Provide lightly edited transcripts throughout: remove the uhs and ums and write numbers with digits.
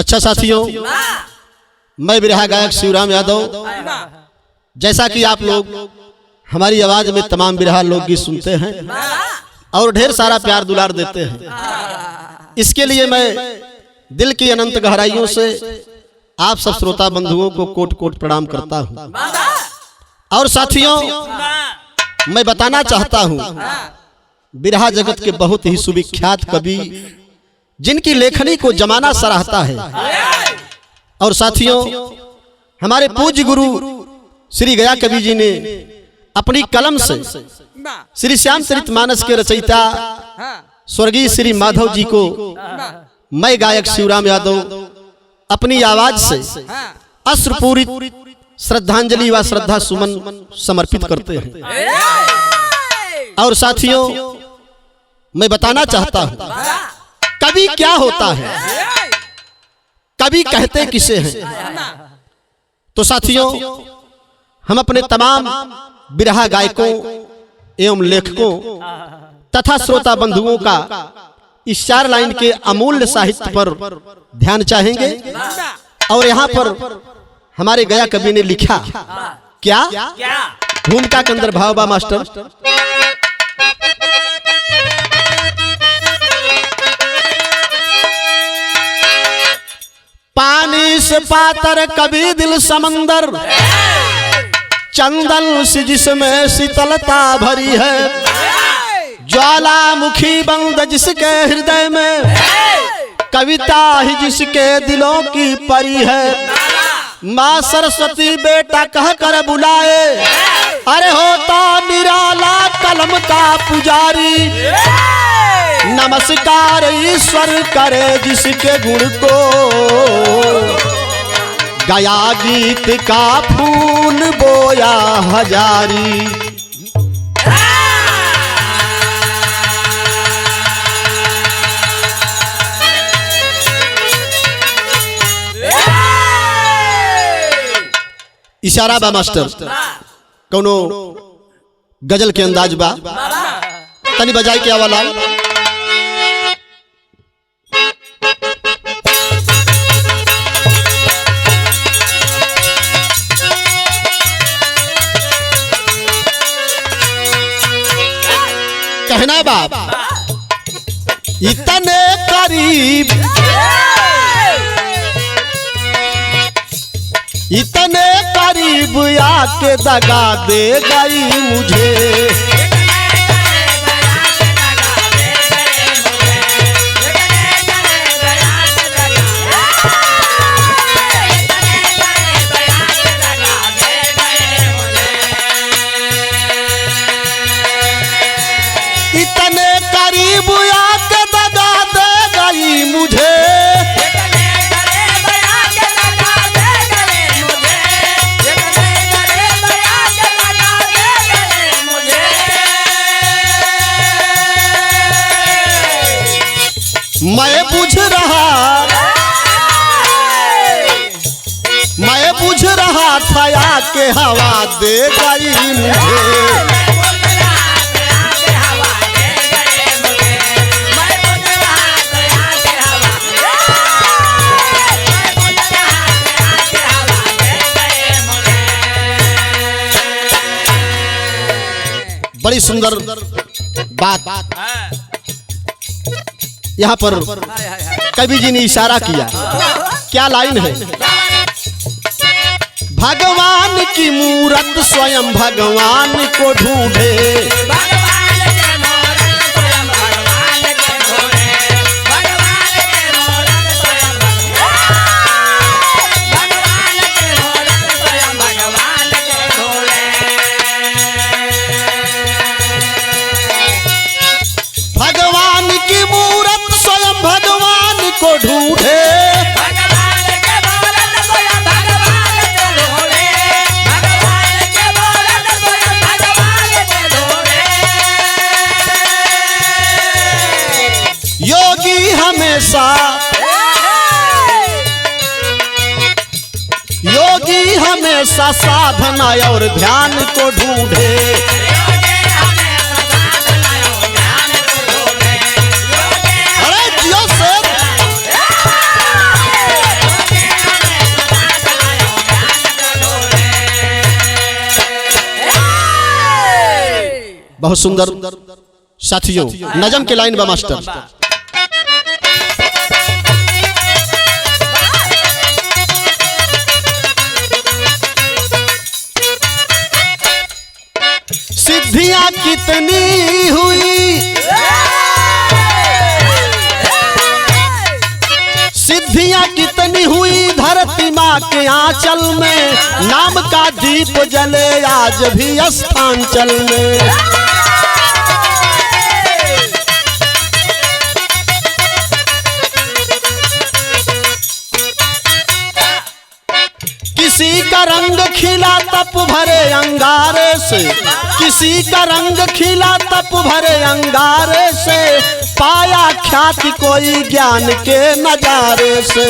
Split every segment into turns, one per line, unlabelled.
अच्छा साथियों, मैं बिरहा गायक शिवराम यादव। जैसा कि आप लोग हमारी आवाज में तमाम बिरहा लोकगीत सुनते हैं और ढेर सारा प्यार दुलार देते हैं, इसके लिए मैं दिल की अनंत गहराइयों से आप सब श्रोता बंधुओं को कोट कोट प्रणाम करता हूं। और साथियों, मैं बताना चाहता हूं, बिरहा जगत के बहुत ही सुविख्यात कवि जिनकी लेखनी को जमाना सराहता है, और साथियों हमारे पूज्य गुरु श्री गया कवि जी ने अपनी कलम से श्री श्यामचरितमानस के रचयिता स्वर्गीय श्री माधव जी को मैं गायक शिवराम यादव अपनी आवाज से अश्रुपूरित श्रद्धांजलि व श्रद्धा सुमन समर्पित करते हैं। और साथियों, मैं बताना चाहता हूं, कवि क्या होता है, कवि कहते किसे हैं। तो साथियों, हम अपने तमाम बिरहा गायकों एवं लेखकों तथा श्रोता बंधुओं का इस 4 लाइन के अमूल्य साहित्य पर ध्यान चाहेंगे। और यहाँ पर हमारे गया कवि ने लिखा क्या, भूमिका के अंदर भाव बा मास्टर। पानी से पातर कभी दिल समंदर, चंदन से जिसमें शीतलता भरी है, ज्वालामुखी बंद जिसके हृदय में, कविता ही जिसके दिलों की परी है। माँ सरस्वती बेटा कह कर बुलाए, अरे होता निराला कलम का पुजारी। नमस्कार ईश्वर करे जिसके गुण को, गया गीत का फूल बोया हजारी। इशारा बा मास्टर, कौनो गजल के अंदाज बा, तनी बजाई के आवाला। कहना बाप इतने करीब, इतने करीब आके दगा दे गई मुझे। इतने करीब आके दगा दे गई मुझे, मैं बुझ रहा था के हवा दे गई मुझे। बड़ी सुंदर बात यहाँ पर कवि जी ने इशारा किया। क्या लाइन है, भगवान की मूरत स्वयं भगवान को ढूंढे। भगवान की मूरत स्वयं भगवान को ढूंढे, योगी हमेशा साधना और ध्यान को ढूंढे। अरे जियो से बहुत सुंदर साथियों, नजम के लाइन बा मास्टर। सिद्धियां कितनी हुई, सिद्धियां कितनी हुई धरती माँ के आंचल में, नाम का दीप जले आज भी स्थांचल में। किसी का रंग खिला तप भरे अंगारे से, किसी का रंग खिला तप भरे अंगारे से, पाया ख्याति कोई ज्ञान के नजारे से।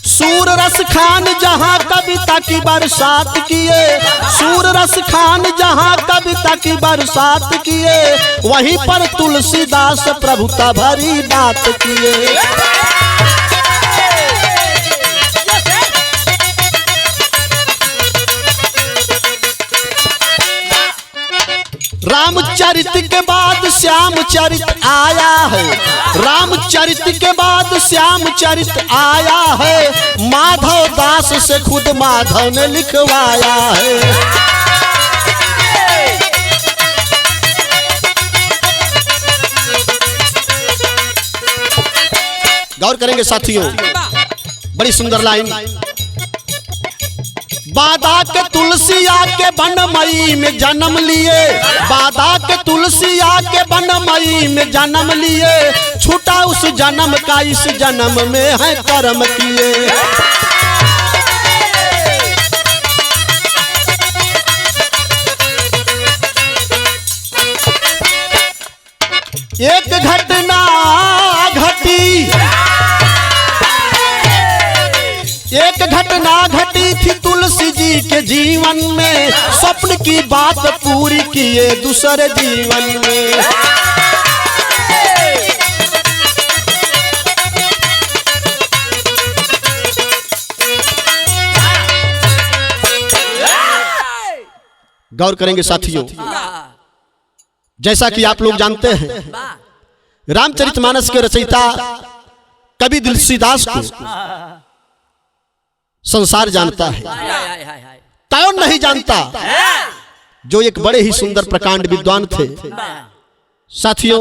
सूर रस खान जहाँ कविता की बरसात किए, सूर रस खान जहाँ कविता की बरसात किए, वहीं पर तुलसीदास प्रभुता भरी बात किए। रामचरित के बाद श्यामचरित आया है, रामचरित के बाद श्यामचरित आया है, माधव दास से खुद माधव ने लिखवाया है। गौर करेंगे साथियों, बड़ी सुंदर लाइन। बादा के तुलसी आके बनमई में जन्म लिए, बादा के तुलसी आके बनमई में जन्म लिए, छूटा उस जन्म का इस जन्म में है कर्म किए। एक घटना घटी, एक घटना घटी थी तुलसी जी के जीवन में, स्वप्न की बात पूरी किए दूसरे जीवन में। गौर करेंगे साथियों, जैसा कि आप लोग जानते हैं, रामचरितमानस के रचयिता कवि तुलसीदास को संसार जानता है, कौन नहीं जानता, जो एक बड़े ही सुंदर प्रकांड विद्वान थे। साथियों,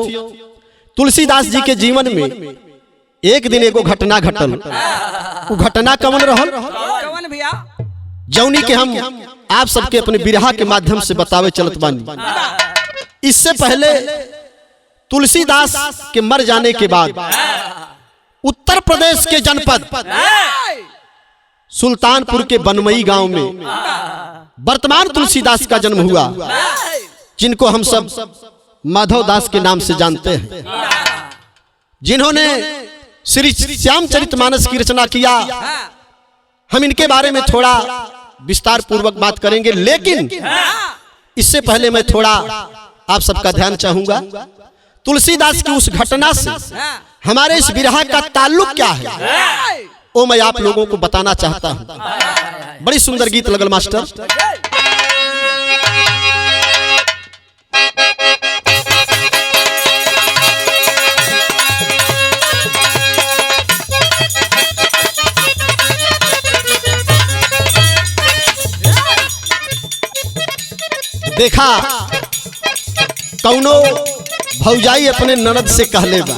तुलसीदास जी के जीवन में एक दिन एगो घटना घटल। वो घटना कौन रहल, जौनी के हम आप सबके अपने बिरहा के माध्यम से बतावे चलत बानी। इससे पहले तुलसीदास के मर जाने के बाद उत्तर प्रदेश के जनपद सुल्तानपुर के बनमई गांव में वर्तमान तुलसीदास का जन्म हुआ, जिनको हम सब माधव दास के नाम से जानते हैं, जिन्होंने श्री श्यामचरितमानस की रचना किया। हम इनके बारे में थोड़ा विस्तार पूर्वक बात करेंगे, लेकिन इससे पहले मैं थोड़ा आप सबका ध्यान चाहूंगा। तुलसीदास की उस घटना से हमारे इस बिरहा का ताल्लुक क्या है, वो मैं आप लोगों को बताना चाहता हूं। बड़ी सुंदर गीत लगल मास्टर। देखा कौनो भौजाई अपने ननद से कहले बा,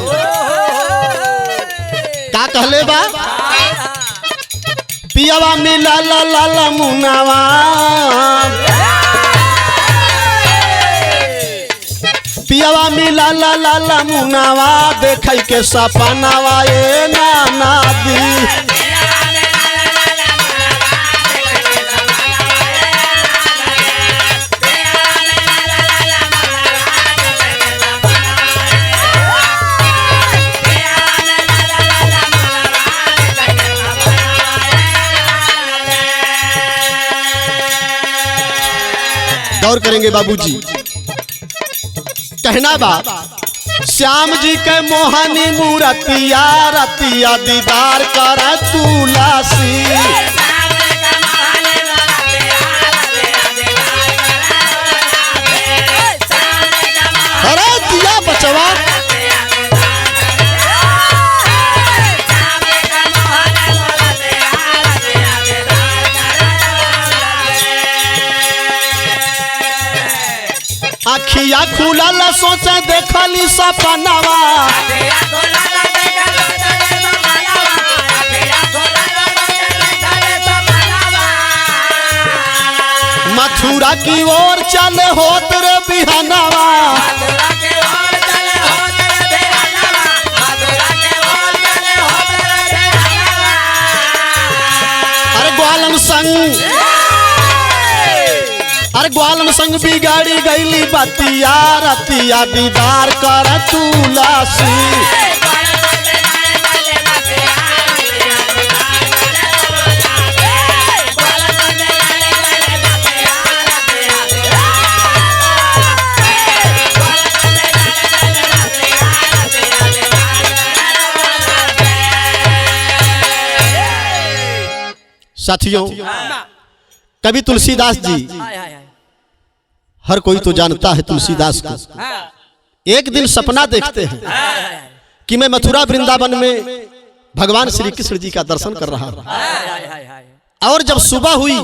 का कहले बा, पियावा मिला ला ला ला मुनावा, पियावा मिला ला ला ला मुनावा, देखै के सपनावा ए नाना दी। गौर करेंगे बाबूजी, कहना बा श्याम जी के मोहनी मूरतिया रतिया दीदार कर तुलसी। अरे दिया बचवा अखिया खुलल सोचे देखली सपनावा। मथुरा की ओर चले होत रे बिहनावा। अरे ग्वालन संग बिगाड़ी गईली बतिया रतिया दीदार कर तुलसी। साथियों, कवि तुलसीदास जी, हर कोई तो जानता है तुलसीदास को। एक दिन सपना देखते हैं कि मैं मथुरा वृंदावन में भगवान श्री कृष्ण जी का दर्शन कर रहा हूं। और जब सुबह हुई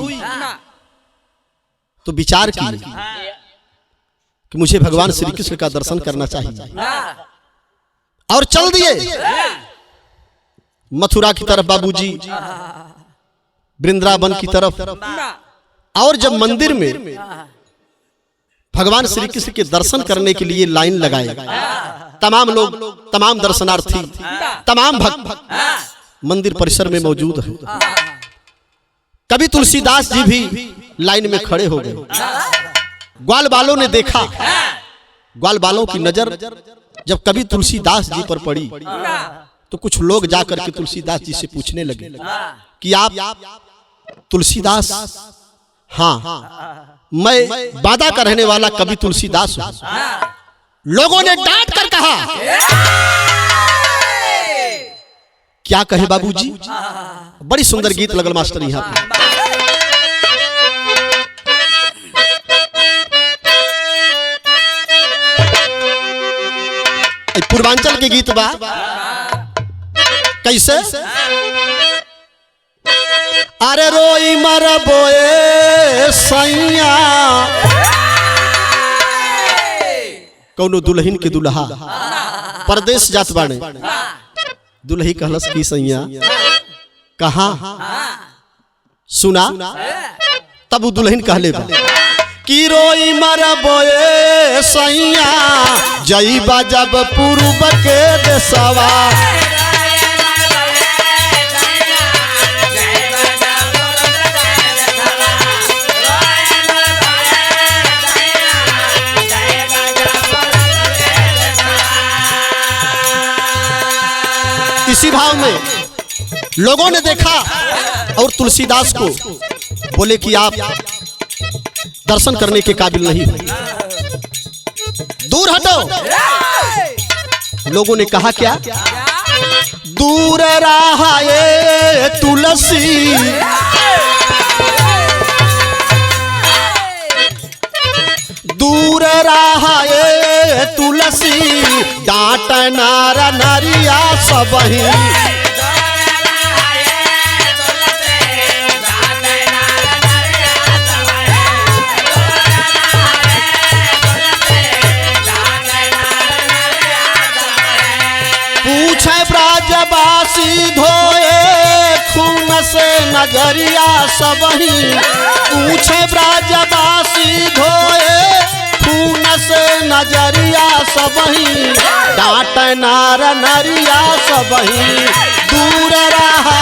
तो विचार किया कि मुझे भगवान श्री कृष्ण का दर्शन करना चाहिए और चल दिए मथुरा की तरफ, बाबूजी वृंदावन की तरफ। और जब मंदिर में भगवान श्री कृष्ण के दर्शन करने के लिए लाइन लगाए, तमाम लोग, तमाम दर्शनार्थी, तमाम भक्त मंदिर परिसर में मौजूद हैं। कवि तुलसीदास जी भी लाइन में खड़े हो गए। ग्वाल बालों ने देखा, ग्वाल बालों की नजर जब कवि तुलसीदास जी पर पड़ी तो कुछ लोग जाकर के तुलसीदास जी से पूछने लगे कि आप तुलसीदास? हाँ, मैं बादा का रहने वाला कवि तुलसीदास हूं। लोगों ने डांट कर कहा, क्या कहे बाबूजी? बड़ी सुंदर गीत लगल मास्टर यहाँ पे। पूर्वांचल के गीत बा, कैसे? अरे रोई मर बोए सैया, कौनो दुल्हन के दुल्हा परदेश जात बाने, दुल्ही कहलस की सैया कहा सुना, तब दुल्हन कहले बा कि रोई मर बोए सैया, जईबा जब पूर्व के देशवा। इसी भाव में लोगों ने देखा और तुलसीदास को बोले कि आप दर्शन करने के काबिल नहीं हो, दूर हटो। लोगों ने कहा क्या? दूर रहा ये तुलसी, दूर रहा ये तुलसी, डांट नार नरिया सबही। पूछे ब्रजवासी धोए खून से नजरिया सबही, पूछे ब्रजवासी धोए खून से नजरिया सबही, डांट नार नरिया सबही, दूर रहा।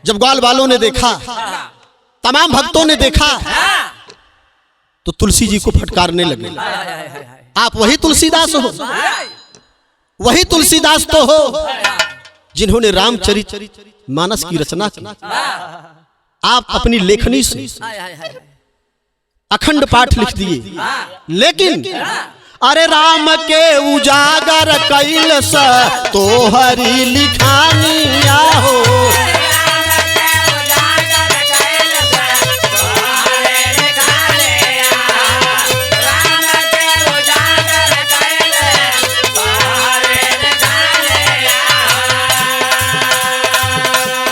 जब ग्वाल वालों ने देखा, तमाम भक्तों ने देखा तो तुलसी जी को फटकारने लगे, आप वही तुलसीदास हो, वही तुलसीदास तो हो जिन्होंने रामचरित मानस की रचना की। आप अपनी लेखनी से अखंड पाठ लिख दिए, लेकिन अरे राम के उजागर कैल स तोहरी लिखानिया हो।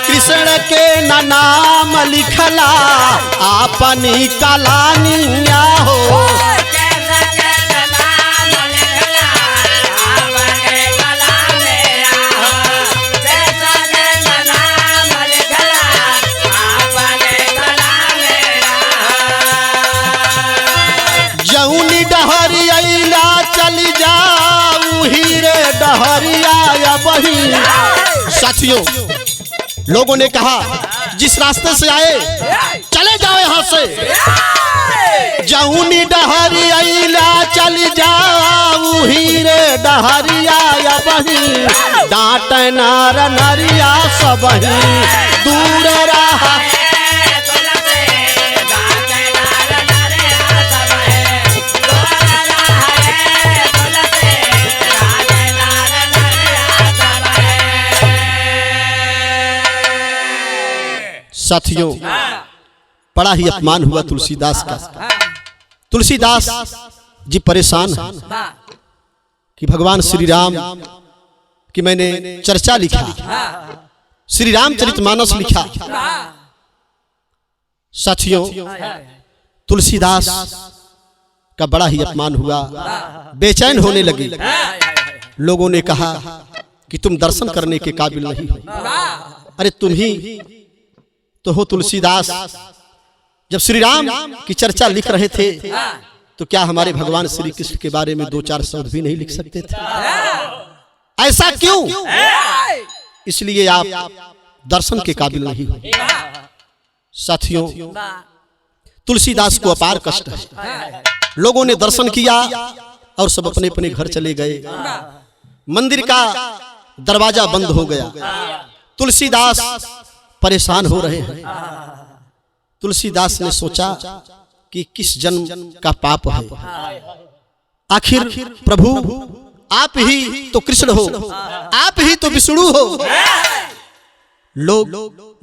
कृष्ण के नाम लिखला अपनी कलानिया हो। जौनी डहरिया चली जाऊ हीरे डहरिया बही। साथियों, लोगों ने कहा जिस रास्ते से आए चले जाओ यहां से। जौनी डहरिया चली जाऊ हीरे डहरिया बही। डांट नार नरिया सबही दूर रहा। साथियों, बड़ा ही अपमान हुआ तुलसीदास का। तुलसीदास जी परेशान हैं कि भगवान श्री राम की मैंने चर्चा लिखा, श्री रामचरितमानस लिखा। साथियों, तुलसीदास का बड़ा ही अपमान हुआ, बेचैन होने लगे। लोगों ने कहा कि तुम दर्शन करने के काबिल नहीं हो। अरे तुम ही तो हो तुलसीदास। जब श्री राम की चर्चा लिख रहे थे तो क्या हमारे भगवान श्री कृष्ण के बारे में 2-4 शब्द भी नहीं लिख सकते थे? ऐसा क्यों? इसलिए आप दर्शन के काबिल नहीं हो। साथियों, तुलसीदास को अपार कष्ट है। लोगों ने दर्शन किया और सब अपने अपने घर चले गए। मंदिर का दरवाजा बंद हो गया। तुलसीदास परेशान हो रहे हैं। तुलसीदास ने सोचा कि किस जन्म का पाप है। आखिर प्रभु आप ही तो कृष्ण हो, आप ही तो विष्णु हो। लोग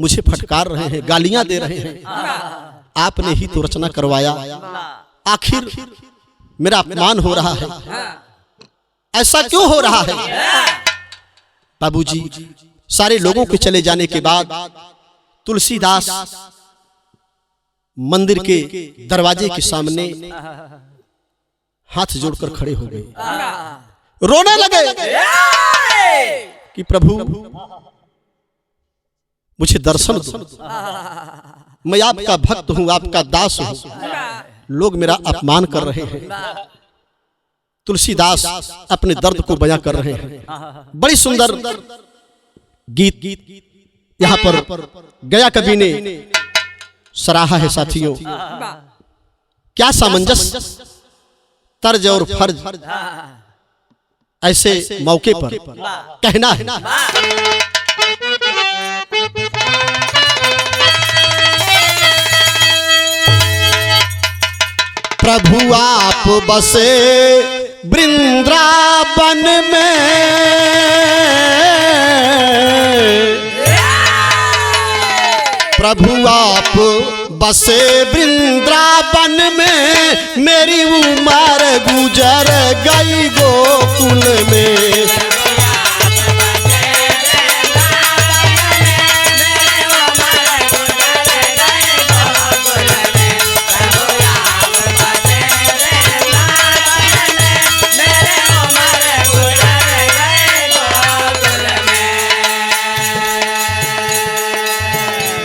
मुझे फटकार रहे हैं, गालियां दे रहे हैं। आपने ही तो रचना करवाया, आखिर मेरा अपमान हो रहा है। ऐसा क्यों हो रहा है? बाबूजी, सारे लोगों के चले जाने के बाद तुलसीदास मंदिर के दरवाजे के सामने हाथ जोड़कर खड़े हो गए, रोने लगे कि प्रभु मुझे दर्शन दो, मैं आपका भक्त हूं, आपका दास हूं। लोग मेरा अपमान कर रहे हैं। तुलसीदास अपने दर्द को बयां कर रहे हैं। बड़ी सुंदर गीत यहाँ पर गया कवि ने सराहा है। साथियों, क्या सामंजस्य तर्ज और फर्ज ऐसे मौके पर कहना है। प्रभु आप बसे वृंदावन में, प्रभु आप बसे वृंदावन में। मेरी उम्र गुजर गई गोकुल में।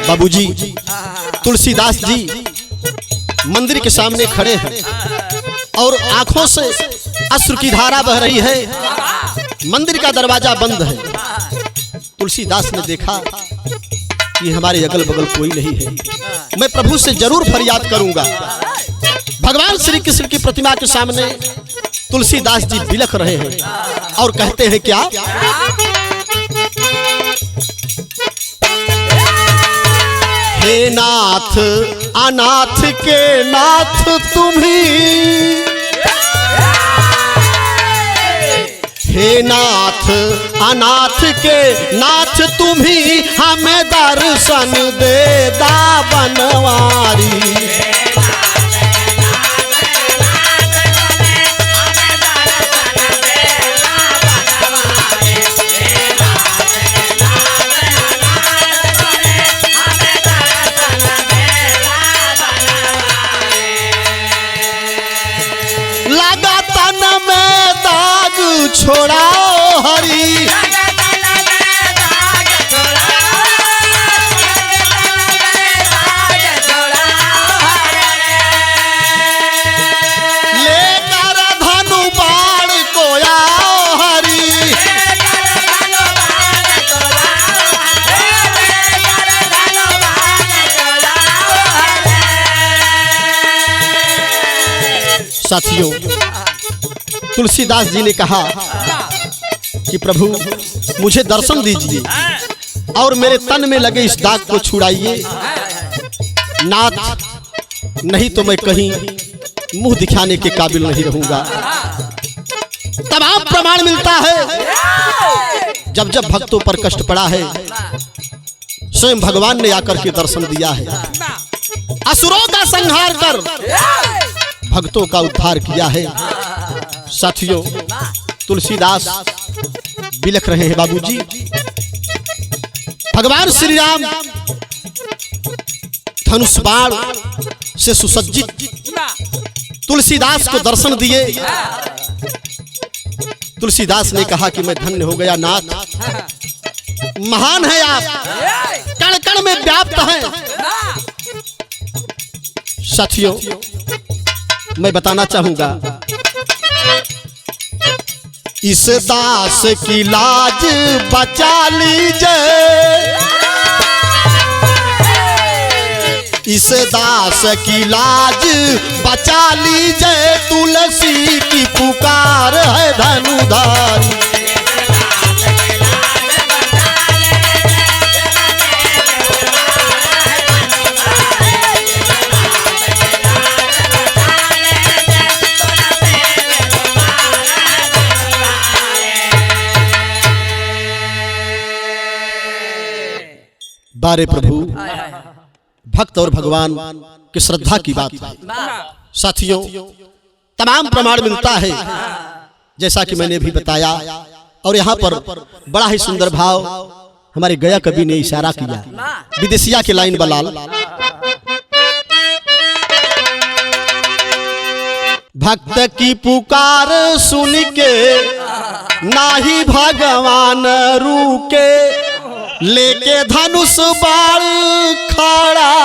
बाबूजी, तुलसीदास जी मंदिर के सामने खड़े हैं और आंखों से अश्रु की धारा बह रही है। मंदिर का दरवाजा बंद है। तुलसीदास ने देखा कि हमारे अगल बगल कोई नहीं है, मैं प्रभु से जरूर फरियाद करूंगा। भगवान श्री कृष्ण की प्रतिमा के सामने तुलसीदास जी बिलख रहे हैं और कहते हैं क्या? हे नाथ अनाथ के नाथ तुम्ही, हे नाथ अनाथ के नाथ तुम्ही, हमें दर्शन दे दा बनवारी। छोड़ाओ हरी, लेकर धनु बाण को आओ हरी। साथियों, तुलसीदास जी ने कहा कि प्रभु मुझे दर्शन दीजिए और मेरे तन में लगे इस दाग को छुड़ाइए, नाथ नहीं तो मैं कहीं मुंह दिखाने के काबिल नहीं रहूंगा। तमाम प्रमाण मिलता है जब जब भक्तों पर कष्ट पड़ा है स्वयं भगवान ने आकर के दर्शन दिया है, असुरों का संहार कर भक्तों का उद्धार किया है। साथियों, तुलसीदास बिलख रहे हैं बाबूजी। भगवान श्री राम धनुष बाण से सुसज्जित तुलसीदास को दर्शन दिए। तुलसीदास ने कहा कि मैं धन्य हो गया नाथ, महान है आप, कण कण में व्याप्त हैं। साथियों, मैं बताना चाहूंगा, इस दास की लाज बचा लीजिए, इस दास की लाज बचा लीजिए, तुलसी की पुकार है धनुधारी। बारे प्रभु, भक्त और भगवान की श्रद्धा की बात है। साथियों, तमाम प्रमाण मिलता है जैसा कि मैंने भी बताया, और यहाँ पर बड़ा ही सुंदर भाव हमारे गया कवि ने इशारा किया, विदेशिया के लाइन बलाल। भक्त की पुकार सुन के नाही भगवान रुके, लेके धनुष बाण खड़ा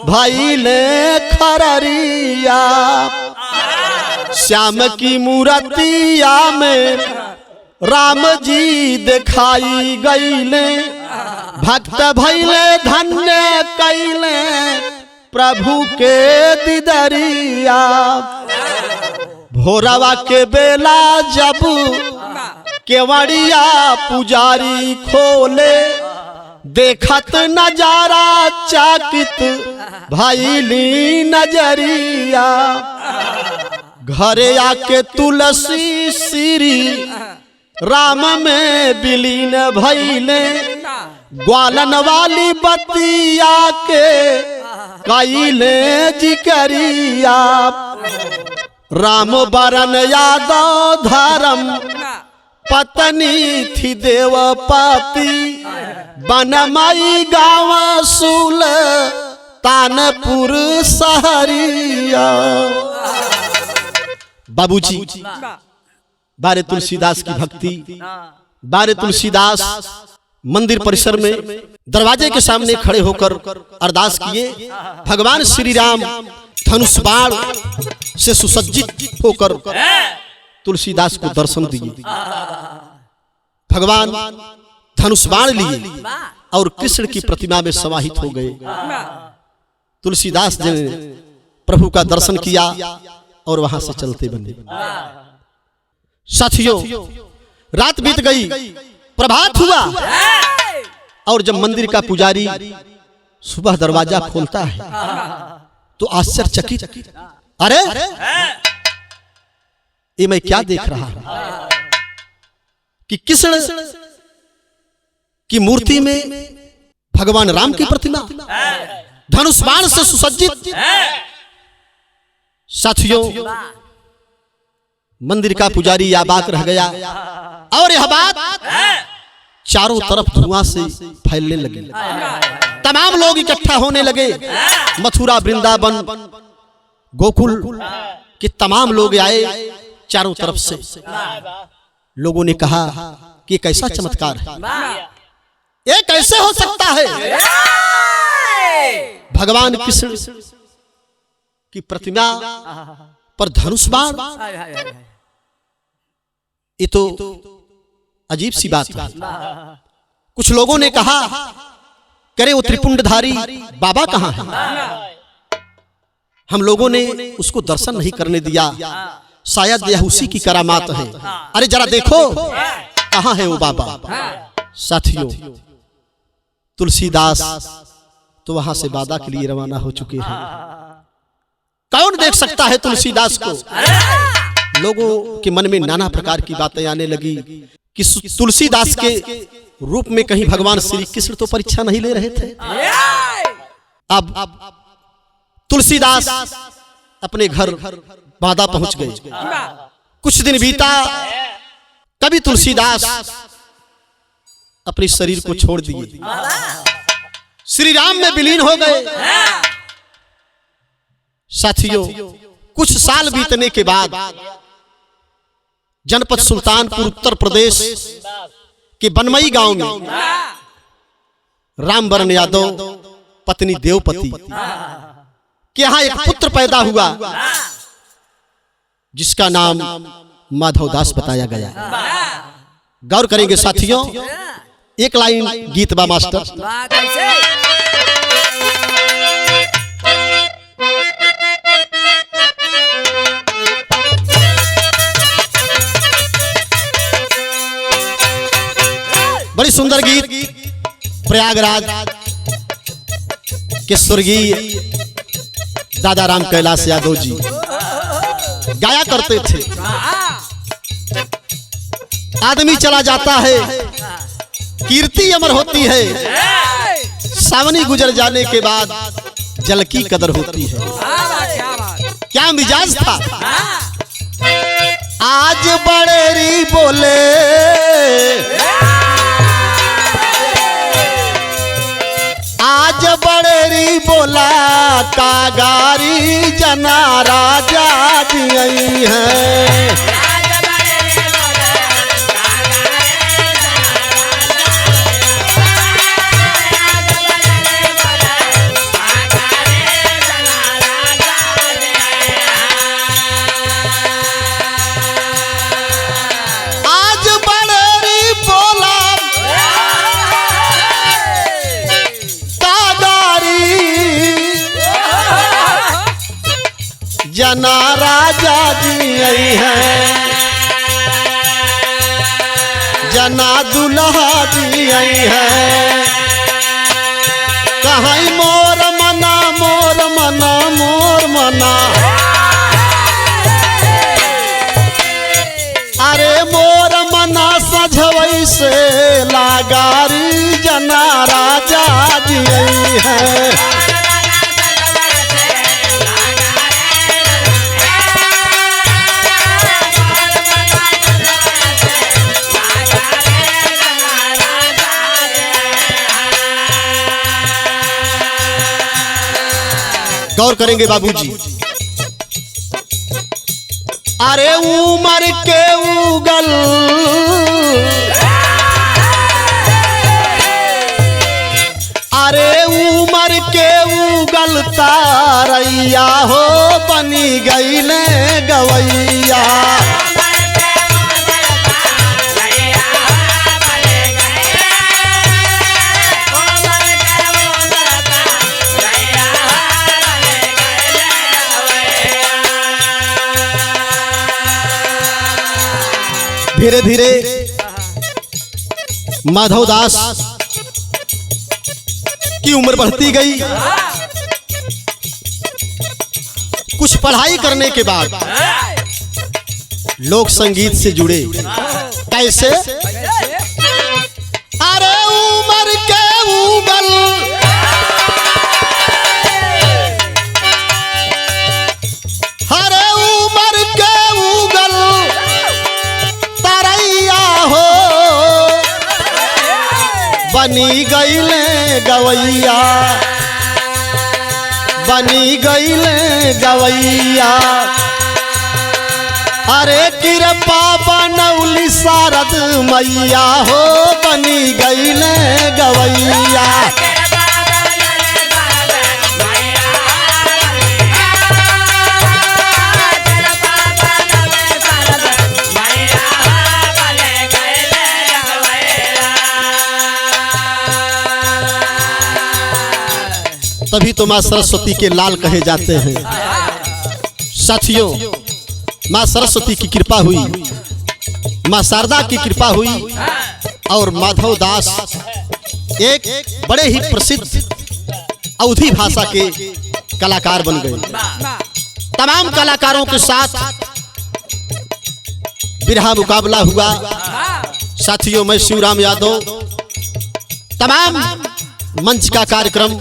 भइले खररिया, श्याम की मूर्तिया में राम जी दिखाई गईले, भक्त भइले धन्य कैले प्रभु के दीदरिया। भोरवा के बेला जब केवड़िया पुजारी खोले, देखत नजारा चाकित भइली नजरिया। घरे आके तुलसी श्री राम में विलीन भइले, ग्वालन वाली बतिया के कैले जिकरिया। राम बरन यादव धर्म पत्नी थी देवपति, बनमाई गाँव सुल तानपुर सहरिया। बाबूजी, बारे तुलसीदास की भक्ति, बारे तुलसीदास मंदिर परिसर में दरवाजे के सामने खड़े होकर अरदास किए। भगवान श्री राम धनुष बाण से सुसज्जित होकर तुलसीदास को दर्शन दिए। भगवान धनुष बाण लिए और कृष्ण की प्रतिमा में समाहित हो गए। तुलसीदास जी ने प्रभु का दर्शन किया और वहां से चलते बने। साथियों, रात बीत गई, प्रभात हुआ और जब मंदिर का पुजारी सुबह दरवाजा खोलता है तो आश्चर्यचकित, अरे ये मैं क्या देख रहा हूं कि कृष्ण की मूर्ति में भगवान राम की प्रतिमा धनुष बाण से सुसज्जित। साथियों, मंदिर का पुजारी अबाक रह गया और यह बात चारों तरफ धुआं से फैलने लगी। तमाम लोग इकट्ठा होने लगे। मथुरा, वृंदावन, गोकुल के तमाम लोग आए चारों तरफ से। लोगों ने कहा कि कैसा चमत्कार है, ये कैसे हो सकता है? भगवान कृष्ण की प्रतिमा पर धनुष बाण, ये तो अजीब सी बात है। कुछ लोगों ने कहा, करे वो त्रिपुंडधारी बाबा कहां है? हम लोगों ने उसको दर्शन नहीं करने दिया, शायद यह उसी की करामात है। अरे जरा देखो कहां है वो बाबा। साथियों, तुलसीदास तो वहां से बादा के लिए रवाना हो चुके हैं। कौन देख सकता है तुलसीदास को? लोगों के मन में नाना प्रकार की बातें आने लगी कि तुलसीदास के रूप में कहीं भगवान श्री कृष्ण तो परीक्षा नहीं ले रहे थे। अब तुलसीदास अपने घर बादा पहुंच गए। कुछ दिन बीता, कभी तुलसीदास अपने शरीर को छोड़ दिए, श्री राम में विलीन हो गए। साथियों, कुछ साल बीतने के बाद जनपद सुल्तानपुर, उत्तर प्रदेश के बनमई गांव में रामवरण यादव पत्नी देवपति के यहां एक पुत्र पैदा हुआ जिसका नाम माधवदास बताया गया। गौर करेंगे साथियों, एक लाइन गीत बा मास्टर। बड़ी सुंदर गीत प्रयागराज के स्वर्गीय दादा राम कैलाश यादव जी गाया करते थे। आदमी चला जाता है, कीर्ति अमर होती है, सावनी गुजर जाने के बाद जल की कदर होती है। क्या मिजाज था? आज बड़ेरी बोले, आज बड़ेरी बोला कागारी जना राजा जी आई है। जना राजा जी आई है, जना दुल्हा जी आई है। कहाँ मोर मना, मोर मना, मोर मना, अरे मोर मना सजवई से लागारी जना राजा जी आई है। गौर करेंगे बाबूजी, अरे उमर के उगल अरे उमर के उगल तारैया हो बनी गई ने गवैया। धीरे धीरे माधव दास की उम्र बढ़ती गई। कुछ पढ़ाई करने के बाद लोक संगीत से जुड़े। कैसे? अरे उम्र के उगल हरे उम्र के उगल तरैया हो बनी गईले गवैया, बनी गईले गवैया। अरे कृपा बनौली शारद मैया हो बनी गईले गवैया। तभी तो माँ सरस्वती के लाल कहे जाते हैं। साथियों, माँ सरस्वती की कृपा हुई, माँ शारदा की कृपा हुई और माधव दास एक बड़े ही प्रसिद्ध अवधी भाषा के कलाकार बन गए। तमाम कलाकारों के साथ बिरहा मुकाबला हुआ। साथियों, मैं शिवराम यादव तमाम मंच का कार्यक्रम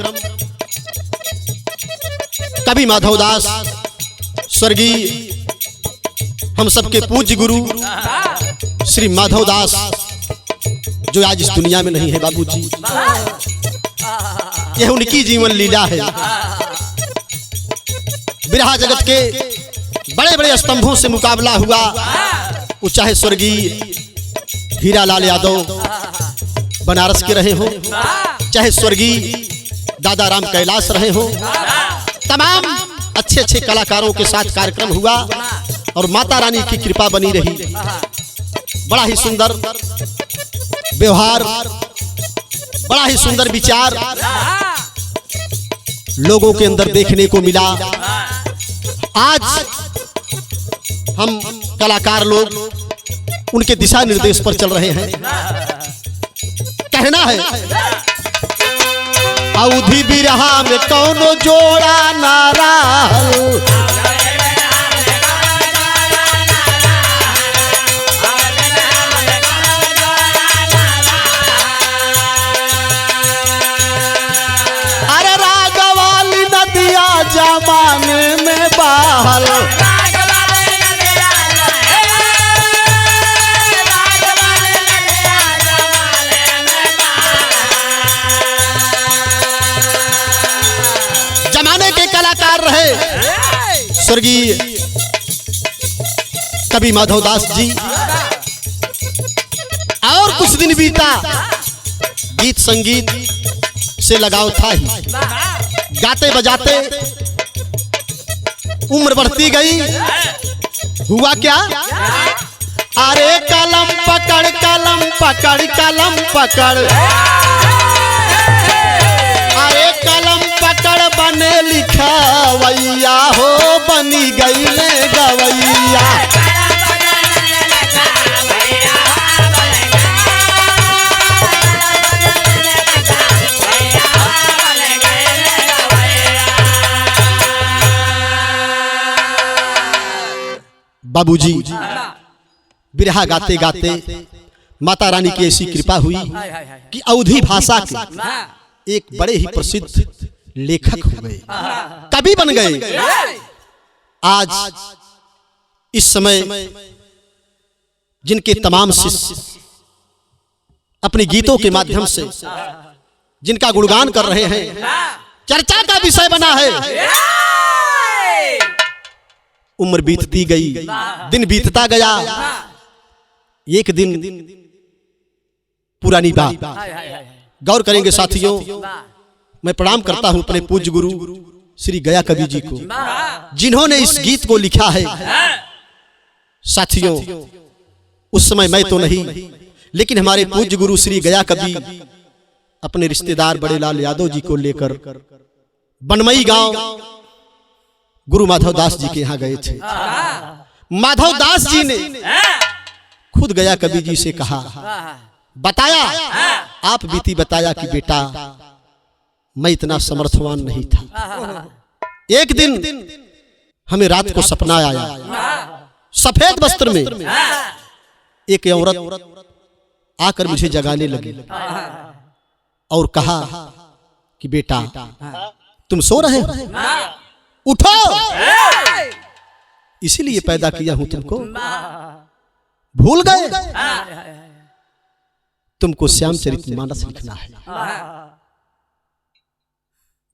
कवि माधव दास स्वर्गीय हम सबके पूज्य गुरु श्री माधव दास जो आज इस दुनिया में नहीं है बाबूजी, यह उनकी जीवन लीला है। बिरहा जगत के बड़े बड़े स्तंभों से मुकाबला हुआ। वो चाहे स्वर्गीय हीरालाल यादव बनारस के रहे हो, चाहे स्वर्गीय दादा राम कैलाश रहे हो, तमाम अच्छे अच्छे कलाकारों के साथ कार्यक्रम हुआ और माता रानी की कृपा बनी रही। बड़ा ही सुंदर व्यवहार, बड़ा ही सुंदर विचार लोगों के अंदर देखने को मिला। आज हम कलाकार लोग उनके दिशा निर्देश पर चल रहे हैं। कहना है अवधी बिरहा में कौनो जोड़ा नारा, अरे रागवाली नदिया जमाने में बहल, स्वर्गीय कवि माधव दास जी। और कुछ दिन बीता, गीत संगीत से लगाव था ही, गाते बजाते उम्र बढ़ती गई। हुआ क्या? अरे कलम पकड़ कलम पकड़ कलम पकड़, अरे कलम पकड़ बने लिखवैया हो बनी गईले गवैया। बाबूजी बिरहा गाते गाते माता रानी की ऐसी कृपा हुई कि अवधी भाषा के एक बड़े ही प्रसिद्ध लेखक हो गए, कवि बन गए। आज इस समय जिनके तमाम शिष्य अपने गीतों के माध्यम से जिनका गुणगान कर रहे हैं, चर्चा का विषय बना है। उम्र बीतती गई, दिन बीतता गया। एक दिन पुरानी बात गौर करेंगे साथियों। मैं प्रणाम करता हूं अपने पूज्य गुरु श्री गया कवि जी को, जिन्होंने इस गीत को लिखा है। साथियों, उस समय मैं तो नहीं, लेकिन हमारे पूज्य गुरु श्री गया कवि अपने रिश्तेदार बड़े लाल यादव जी को लेकर बनमई गांव गुरु माधव दास जी के यहाँ गए थे। माधव दास जी ने खुद गया कवि जी से कहा, बताया आप बीती बताया कि बेटा मैं इतना समर्थवान नहीं था। एक दिन हमें रात को सपना आया, सफेद वस्त्र में एक औरत आकर मुझे जगाने लगी और कहा कि बेटा तुम सो रहे हो, उठो, इसीलिए पैदा किया हूं तुमको, भूल गए तुमको श्यामचरितमानस लिखना है।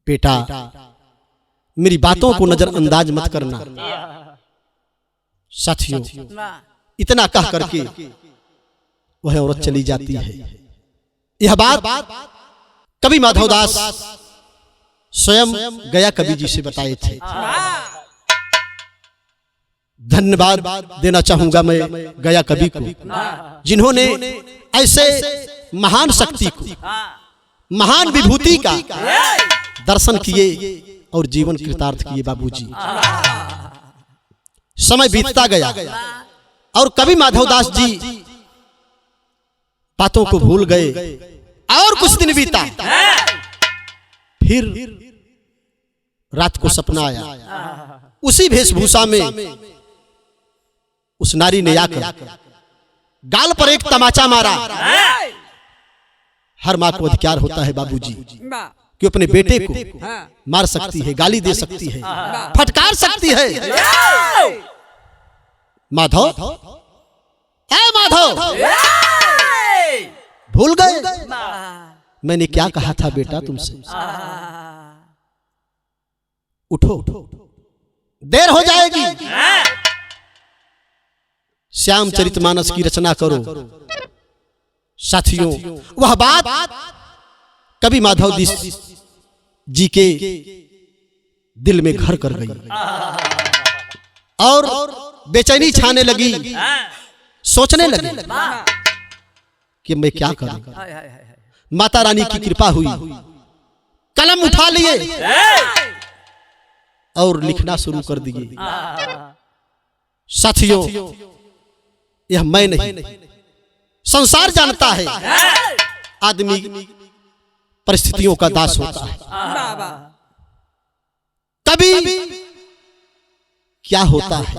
बेटा मेरी बातों को नजरअंदाज मत करना। साथियों इतना कह करके वह औरत चली जाती है। यह बात कवि माधवदास स्वयं गया कवि जी से बताए थे। धन्यवाद देना चाहूंगा मैं गया कवि को, जिन्होंने ऐसे महान शक्ति को, महान विभूति का दर्शन किए और जीवन कृतार्थ किए। बाबूजी समय बीतता गया और कवि माधवदास जी बातों को भूल गए और कुछ दिन बीता, फिर रात को सपना आया। उसी वेशभूषा में उस नारी ने आकर गाल पर एक तमाचा मारा। हर मां को अधिकार होता है बाबूजी कि अपने बेटे को मार सकती है, गाली दे सकती है, फटकार सकती है। माधव, माधव भूल गए मैंने क्या कहा था बेटा तुमसे, उठो, देर हो जाएगी, श्यामचरितमानस की रचना करो। साथियों वह बात कवि माधव जी के दिल में घर कर गई और बेचैनी छाने लगी। सोचने लगे कि मैं क्या करूं। माता रानी की कृपा हुई, कलम उठा लिए और लिखना शुरू कर दिए। साथियों यह मैं नहीं, संसार जानता है आदमी परिस्थितियों का दास होता है। कभी क्या होता है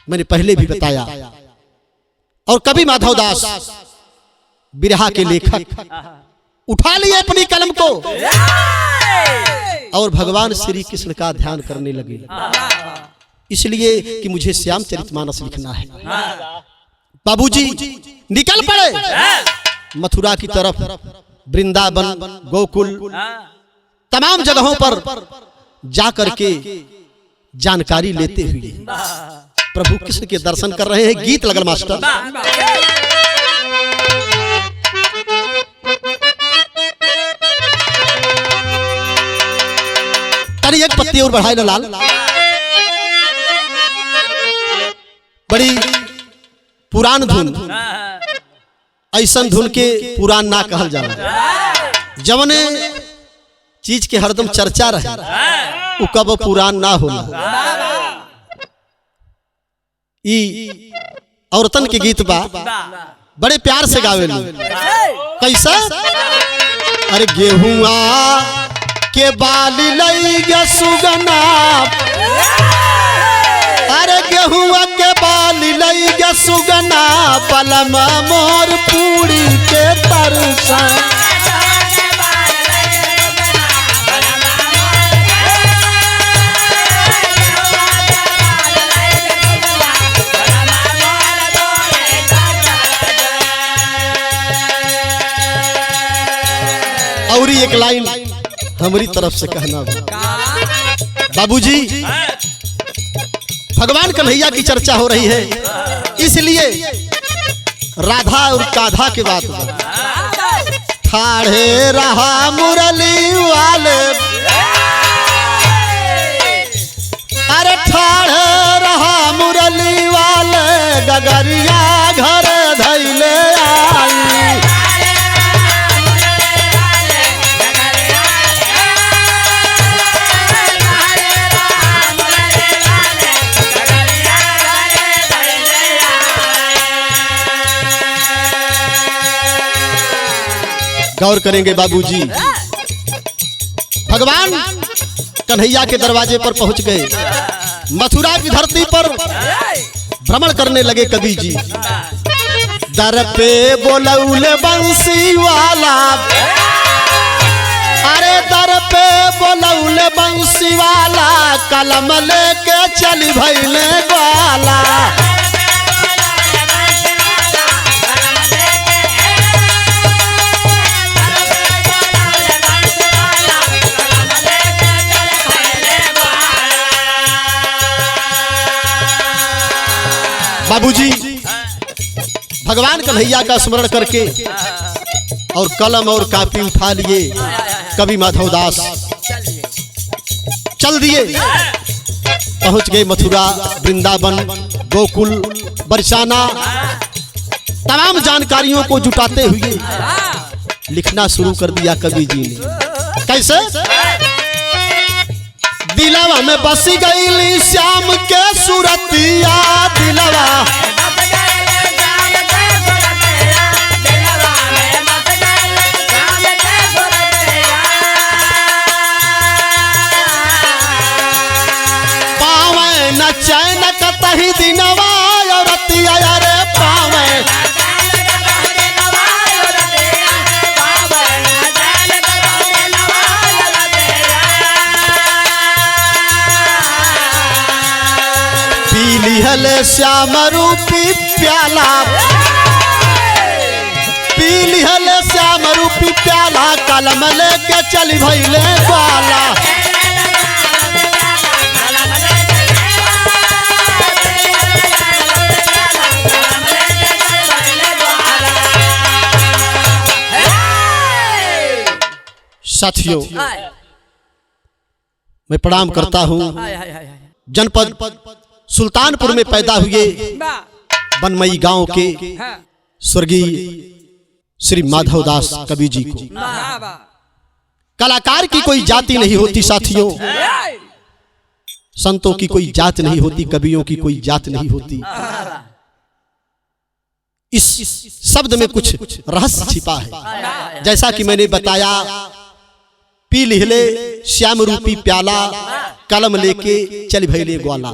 मैंने पहले भी बताया। और कवि माधवदास बिरहा के लेखक उठा लिए अपनी कलम को और भगवान श्री कृष्ण का ध्यान करने लगे, इसलिए कि मुझे श्यामचरितमानस लिखना है। बाबूजी निकल पड़े मथुरा की तरफ, वृंदावन, गोकुल, तमाम जगहों पर जाकर के जानकारी लेते हुए प्रभु कृष्ण के दर्शन कर रहे हैं। गीत लगल मास्टर। तनी एक पत्ती और बढ़ाए लाल। बड़ी पुरान धुन, ऐसन धुन के पुरान ना कहल जाला। जवने चीज के हरदम चर्चा रहे वो कब पुरान ना होला। ई औरतन के गीत बा, बड़े प्यार से गावे लोग। कैसा? अरे गेहुआ के बाली लई गे सुगना, अरे गेहुआ के बाली लई गे सुगना, पलमा मोर पूरी के तरसा। और एक लाइन हमारी तरफ से कहना बाबूजी, भगवान कन्हैया की चर्चा हो रही है, इसलिए राधा और काधा के बात ठाढ़े रहा मुरली वाले, अरे ठाढ़े रहा मुरली वाले, गगरिया घर धैले आई। गौर करेंगे बाबूजी। भगवान कन्हैया के दरवाजे पर पहुंच गए, मथुरा की धरती पर भ्रमण करने लगे कवि जी। दर पे बोलौले बंसी वाला, अरे दर पे बोलौले बंसी वाला, कलम लेके चली भैले ग्वाला। बाबूजी भगवान कन्हैया का स्मरण करके और कलम और कापी उठा लिए, कवि माधवदास चल दिए। पहुंच गए मथुरा, वृंदावन, गोकुल, बरसाना, तमाम जानकारियों को जुटाते हुए लिखना शुरू कर दिया कवि जी ने। कैसे? दिलवा में बस गई श्याम के सूरतिया, दिलवा पावे न चैन कतही दिनवा रतिया, रे पावे लिहले श्याम रूपी प्याला, पी लिहले श्याम रूपी प्याला, कलम लेके चली भैले ग्वाला। साथियों, मैं प्रणाम करता हूँ। जनपद सुल्तानपुर में पैदा हुए बनमई गांव के स्वर्गीय श्री माधवदास कवि जी को। कलाकार की कोई जाति नहीं होती साथियों, संतों की कोई जात नहीं होती, कवियों की कोई जात नहीं होती। इस शब्द में कुछ रहस्य छिपा है। जैसा कि मैंने बताया, पी लिहले श्याम रूपी प्याला, कलम लेके चल भैले ग्वाला।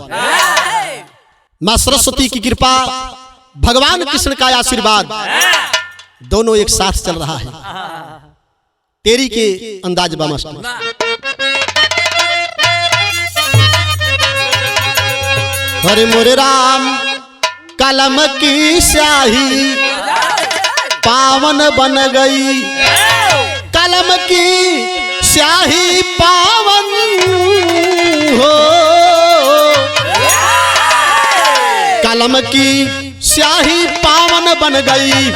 मां सरस्वती की कृपा, भगवान कृष्ण का आशीर्वाद, दोनों एक साथ चल रहा है। तेरी के अंदाज बा मास्टर। हरे मोरे राम, कलम की स्याही पावन बन गई, कलम की स्याही पावन हो, कलम की स्याही पावन बन गई,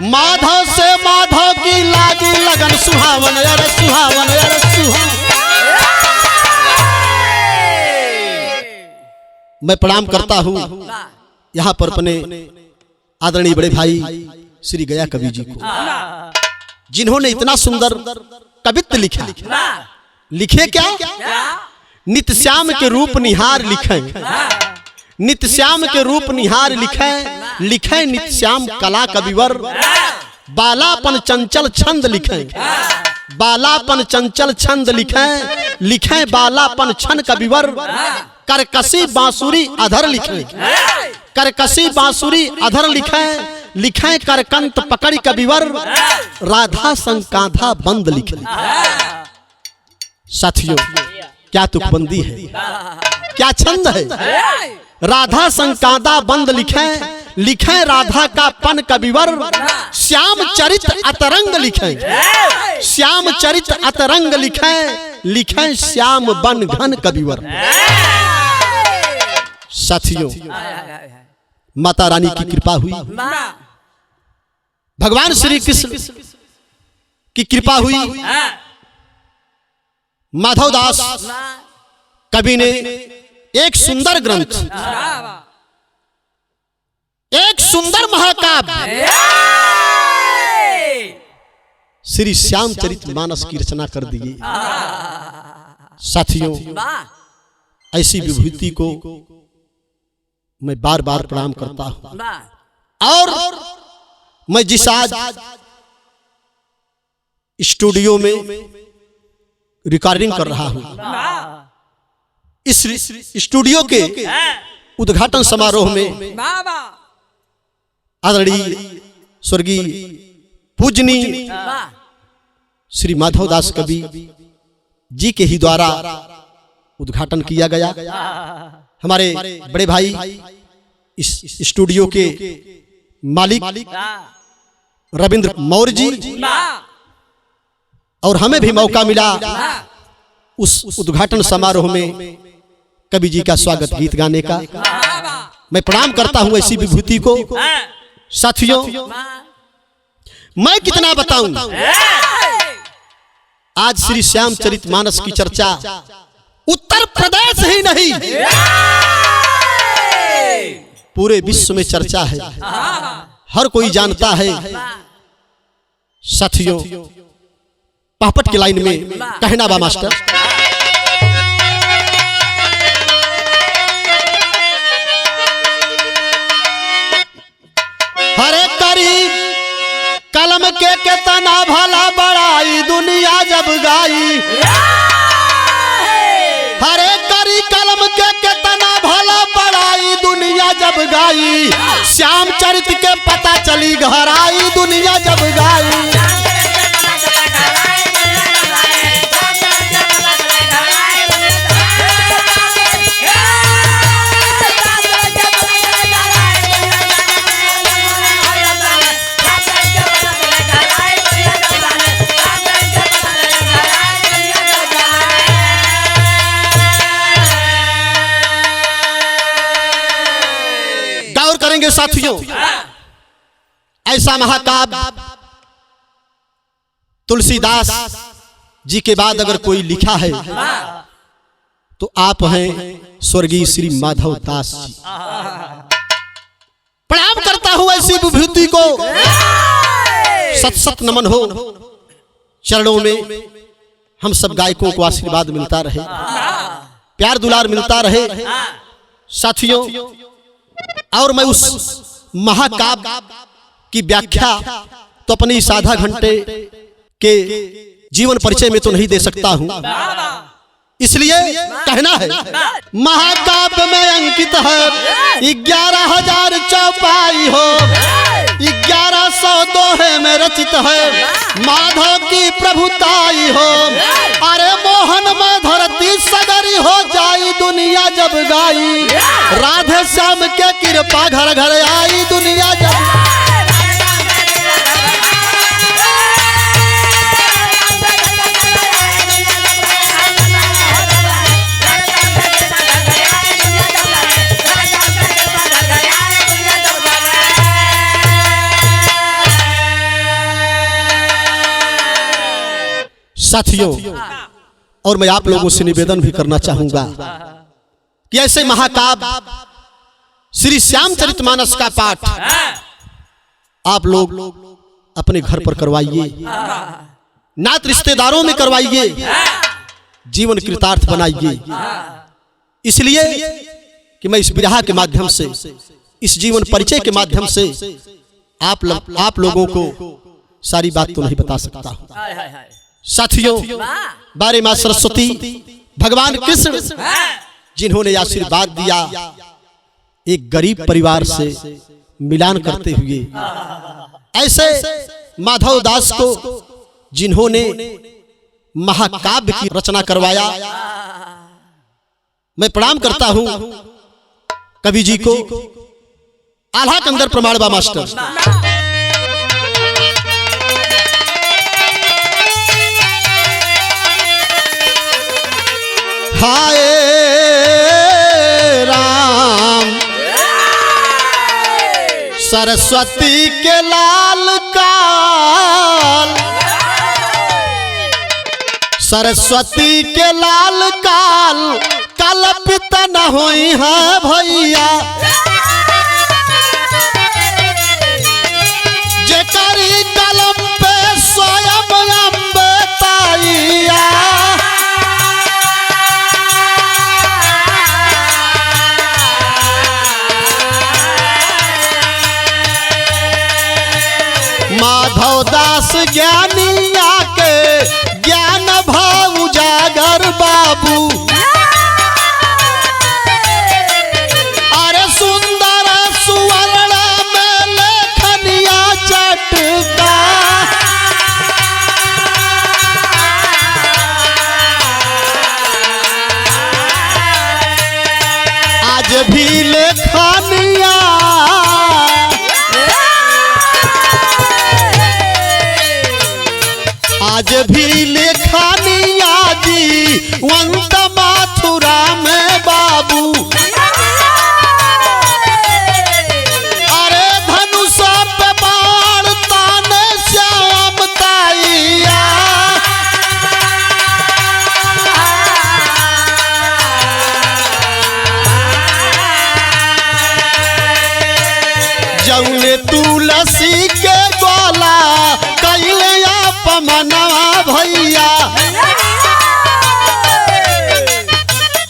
माधव से माधव की लागी लगन सुहावन, अरे सुहावन, अरे सुहावन। मैं प्रणाम करता हूँ यहाँ पर अपने आदरणीय बड़े भाई श्री गया कवि जी को, जिन्होंने इतना सुंदर कवित्व लिखा। लिखे क्या? नित्य श्याम के रूप निहार लिखे, नित्य श्याम के रूप निहार लिखे, लिखे नित्य श्याम कला कविवर, बालापन चंचल छंद लिखे, बालापन चंचल छंद लिखे, लिखे बालापन छन कविवर, करकसी बांसुरी अधर लिखे, करकसी बांसुरी अधर लिखे, लिखे करकंत पकड़ कविवर, राधा संकाधा बंद लिखे। साथियों, क्या तुकबंदी है, क्या छंद है। राधा संकादा बंद लिखे, लिखे राधा का पन कविवर, श्याम चरित अतरंग लिखे, श्याम चरित अतरंग लिखे, लिखे श्याम बन घन कविवर। साथियों, माता रानी की कृपा हुई, भगवान श्री कृष्ण की कृपा हुई। माधवदास कवि ने एक सुंदर ग्रंथ, एक सुंदर महाकाव्य श्री श्यामचरित मानस की रचना कर दी। साथियों, ऐसी विभूति को मैं बार बार प्रणाम करता हूं। और मैं जिस आज स्टूडियो में रिकॉर्डिंग कर रहा हूं। इस स्टूडियो के उद्घाटन समारोह में आदरणीय स्वर्गीय पूजनीय श्री माधव दास कवि जी के ही द्वारा उद्घाटन किया गया। हमारे बड़े भाई इस स्टूडियो के मालिक रविंद्र मौर्य जी, और हमें भी मौका मिला उस उद्घाटन समारोह में कवि जी का स्वागत गीत गाने का। मैं प्रणाम करता हूं ऐसी विभूति को। साथियों, मैं कितना बताऊं, आज श्री श्यामचरितमानस की चर्चा उत्तर प्रदेश ही नहीं पूरे विश्व में चर्चा है, हर कोई जानता है। साथियों, पापट की लाइन में कहना बा मास्टर, हरे करीब कलम के तना भला बड़ाई दुनिया जब गाई। हरे करी कलम के तना भला बड़ाई दुनिया जब गाई। श्यामचरित के पता चली गहराई दुनिया जब गाई। साथियों, ऐसा महाकाव्य तुलसीदास जी के बाद अगर कोई लिखा है तो आप हैं स्वर्गीय श्री माधव दास जी। प्रणाम करता हूं ऐसी विभूति को, सत सत नमन हो चरणों में। हम सब गायकों को आशीर्वाद मिलता रहे, प्यार दुलार मिलता रहे। साथियों, और मैं उस महाकाव्य की व्याख्या तो अपने इस आधा घंटे के जीवन परिचय में तो नहीं दे सकता हूं, इसलिए कहना है महाकाव्य में अंकित है 11,000 चौपाई हो। 1100 दोहे में रचित है माधव की प्रभुताई हो। अरे मोहन में धरती सगरी हो जाई दुनिया जब गाई। राधे श्याम के कृपा घर घर आई दुनिया जब। साथियों, और मैं आप लोगों से निवेदन भी करना चाहूंगा कि ऐसे महाकाव्य श्री श्यामचरितमानस का पाठ आप लोग अपने घर पर करवाइए, नात रिश्तेदारों में करवाइए, जीवन कृतार्थ बनाइए। इसलिए कि मैं इस बिरहा के माध्यम से, इस जीवन परिचय के माध्यम से आप लोगों को सारी बात तो नहीं बता सकता हूं। साथियों, बारे माँ सरस्वती भगवान कृष्ण जिन्होंने आशीर्वाद दिया एक गरीब परिवार से मिलान करते हुए, ऐसे माधव दास को जिन्होंने महाकाव्य की रचना करवाया, मैं प्रणाम करता हूं कवि जी को। आल्हा कंदर प्रमाणबा मास्टर। हाय राम सरस्वती के लाल काल, सरस्वती के लाल काल कल्पित न होई है भैया। जेकरी कलम पे स्वयं अम्बे ताइया। माधव दास ज्ञानिया के ज्ञान भाव उजागर बाबू। अरे सुंदर सुवर्ण में लेखनिया चटका। आज भी लेखनिया आज भी लेखनिया जीवंत मथुरा में बाबू। अरे धनुष पे बाण ताने श्याम ताइया। जौने तुलसी के गोला कैले अपमनवा भैया।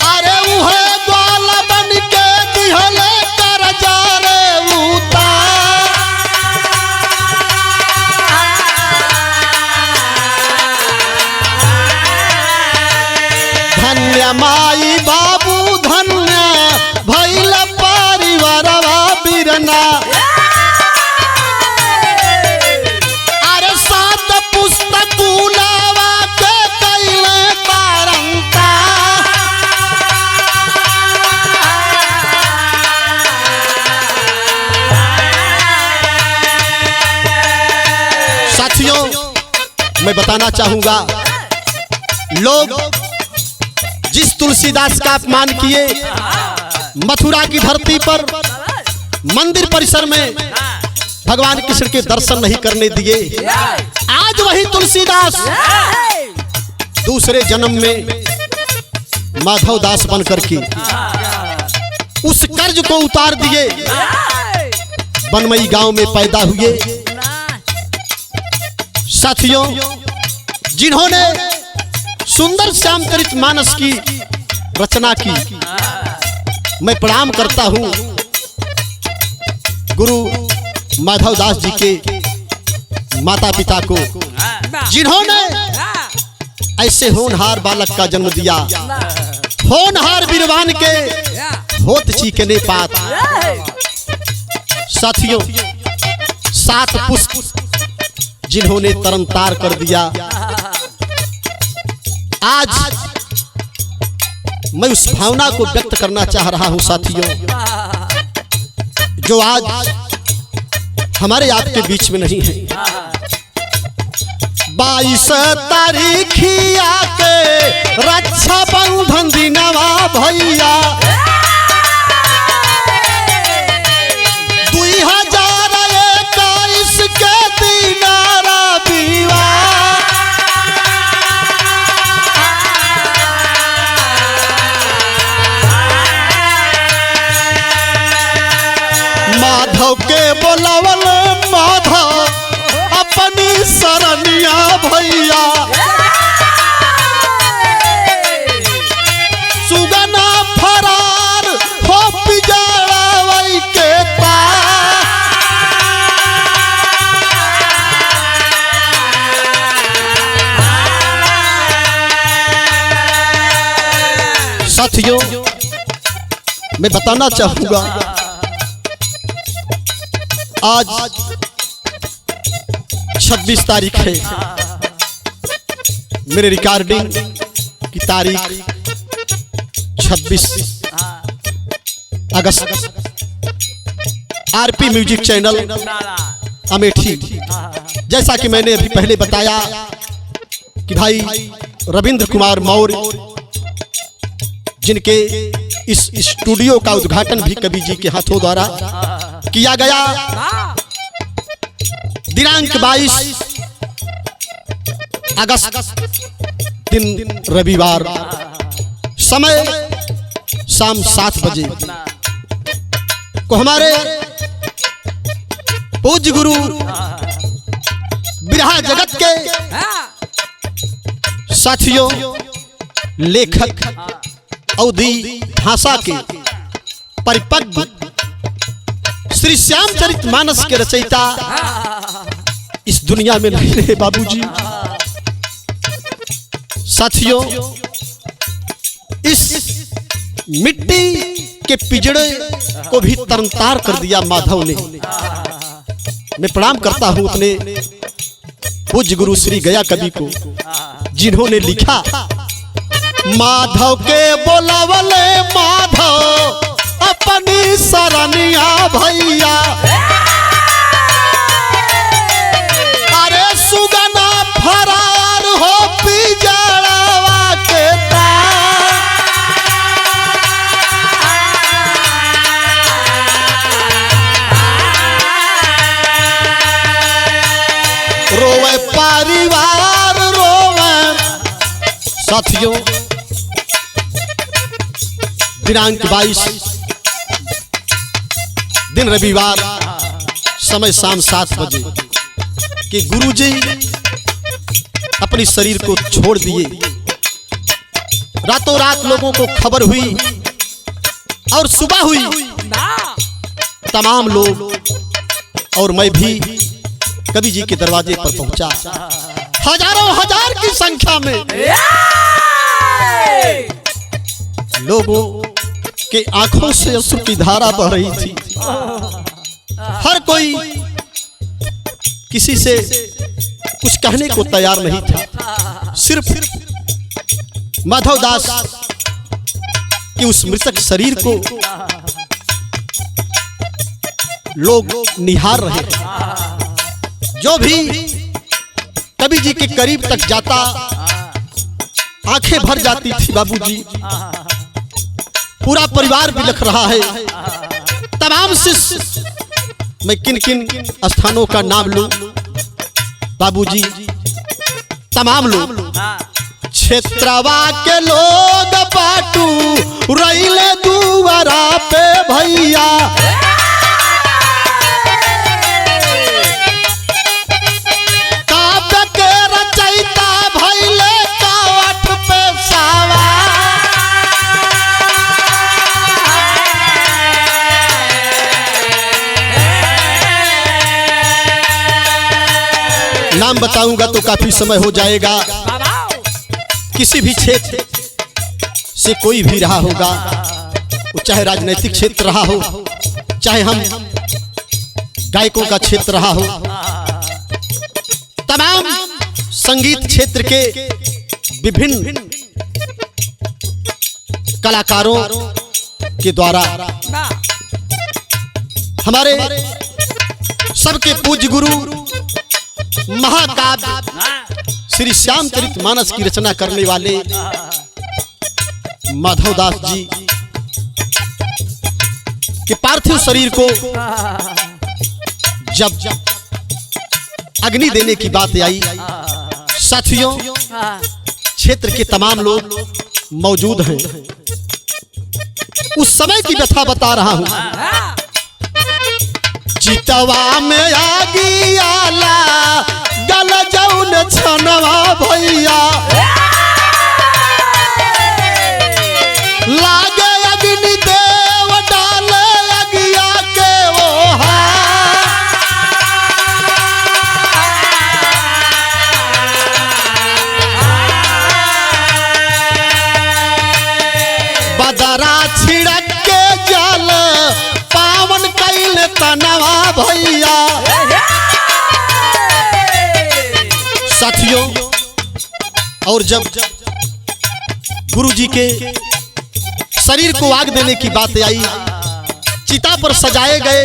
अरे उहे गोला बन के दिहले कर जा रे उतार। धन्य माई बाबू धन्य भैल परिवारवा बिरना। साथियों, मैं बताना चाहूंगा, लोग जिस तुलसीदास का अपमान किए, मथुरा की धरती पर मंदिर परिसर में भगवान कृष्ण के दर्शन नहीं करने दिए, आज वही तुलसीदास दूसरे जन्म में माधव दास बनकर के उस कर्ज को उतार दिए। बनमई गांव में पैदा हुए। साथियों, जिन्होंने सुंदर श्यामचरित मानस की रचना की, मैं प्रणाम करता हूं गुरु माधव दास जी के माता पिता को, जिन्होंने ऐसे होनहार बालक का जन्म दिया। होनहार वीरवान के होत चीकने पात। साथियों, 7 पुष्प जिन्होंने तरनतार कर दिया, आज मैं उस भावना को व्यक्त करना चाह रहा हूं साथियों, जो आज हमारे आपके बीच में नहीं है। 22 तारीखिया के रक्षा बंधन दिनवा भैया। 2021 के दिनारा विवाह। माधव के बोलावल माधव अपनी सरनिया भैया। सुगना फरार हो पिजाड़ावई के पार। साथियों, मैं बताना चाहूंगा, आज 26 तारीख है। मेरे रिकॉर्डिंग की तारीख 26 अगस्त। RP music channel Amethi. जैसा कि मैंने अभी पहले बताया कि भाई रविंद्र कुमार मौर्य, जिनके इस स्टूडियो का उद्घाटन भी कवि जी के हाथों द्वारा किया गया। दिनांक 22 अगस्त दिन रविवार, समय शाम 7 बजे को हमारे पूज्य गुरु बिरहा जगत के साथियों, लेखक अवधि भाषा के परिपक्व श्री श्यामचरित मानस के रचयिता दुनिया में नहीं रहे बाबूजी। साथियों, इस मिट्टी के पिजड़े को भी तरनतार कर दिया माधव ने। मैं प्रणाम करता हूं अपने पूज्य गुरु श्री गया कवि को, जिन्होंने लिखा माधव के बोलावले माधव अपनी सरनिया भैया, अरे सुगना फरार हो पिजड़वा के तार, रोवे परिवार रोवे। साथियों, दिनांक 22 दिन रविवार, समय शाम 7 बजे कि गुरुजी अपनी शरीर को छोड़ दिए। रातों रात लोगों को खबर हुई और सुबह हुई। तमाम लोग और मैं भी कवि जी के दरवाजे पर पहुंचा। हजारों हजार की संख्या में लोगों के आंखों से अश्रु की धारा बह रही थी। हर कोई किसी से कुछ कहने को तैयार नहीं था। सिर्फ माधव दास की उस मृतक शरीर को लोग निहार रहे। जो भी कवि जी के करीब तक जाता आंखें भर जाती थी बाबूजी। पूरा परिवार बिलख रहा है। तमाम शिष्य, मैं किन किन स्थानों का नाम लूं बाबूजी? तमाम लोग क्षेत्रवा के लोग बाटू रईले दुआरा पे भैया, काव्य के रचयिता भैले कावट पे सावा, नाम बताऊंगा तो काफी समय हो जाएगा। किसी भी क्षेत्र से कोई भी रहा होगा, वो चाहे राजनीतिक क्षेत्र रहा हो, चाहे हम गायकों का क्षेत्र रहा हो, तमाम संगीत क्षेत्र के विभिन्न कलाकारों के द्वारा हमारे सबके पूज्य गुरु महाकाव्य श्री श्यामचरितमानस की रचना करने वाले माधव दास जी के पार्थिव शरीर को जब अग्नि देने की बात आई, साथियों क्षेत्र के तमाम लोग मौजूद हैं। उस समय की व्यथा बता रहा हूं। चितवा में आगी आला गल जौन छनवा भैया, लागे अग्नि देव डाले अगिया के ओहा, बदरा छिड़क के जल पावन कैल तनवा भैया। साथियों, और जब गुरुजी के शरीर को आग देने की बात आई, चिता पर सजाए गए,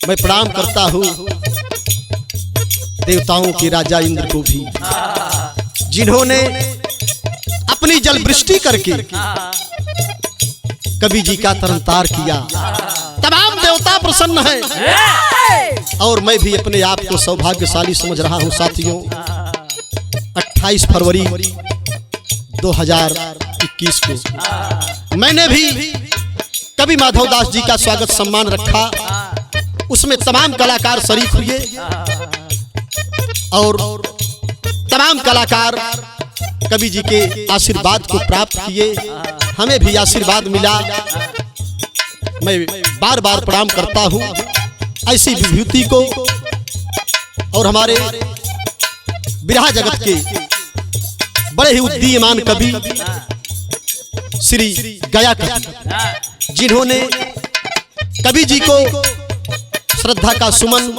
मैं प्रणाम करता हूं देवताओं के राजा इंद्र को भी, जिन्होंने अपनी जल वृष्टि करके कवि जी का तरनतार किया। तमाम देवता प्रसन्न हैं और मैं भी अपने आप को सौभाग्यशाली समझ रहा हूं। साथियों, 28 फरवरी 2021 को मैंने भी कवि माधव दास जी का स्वागत सम्मान रखा। उसमें तमाम कलाकार शरीक हुए और तमाम कलाकार कवि जी के आशीर्वाद को प्राप्त किए। हमें भी आशीर्वाद मिला। मैं बार बार प्रणाम करता हूं। ऐसी विभूति को और हमारे बिरहा जगत के बड़े ही उदीयमान कवि श्री गया कवि, जिन्होंने कवि जी को श्रद्धा का सुमन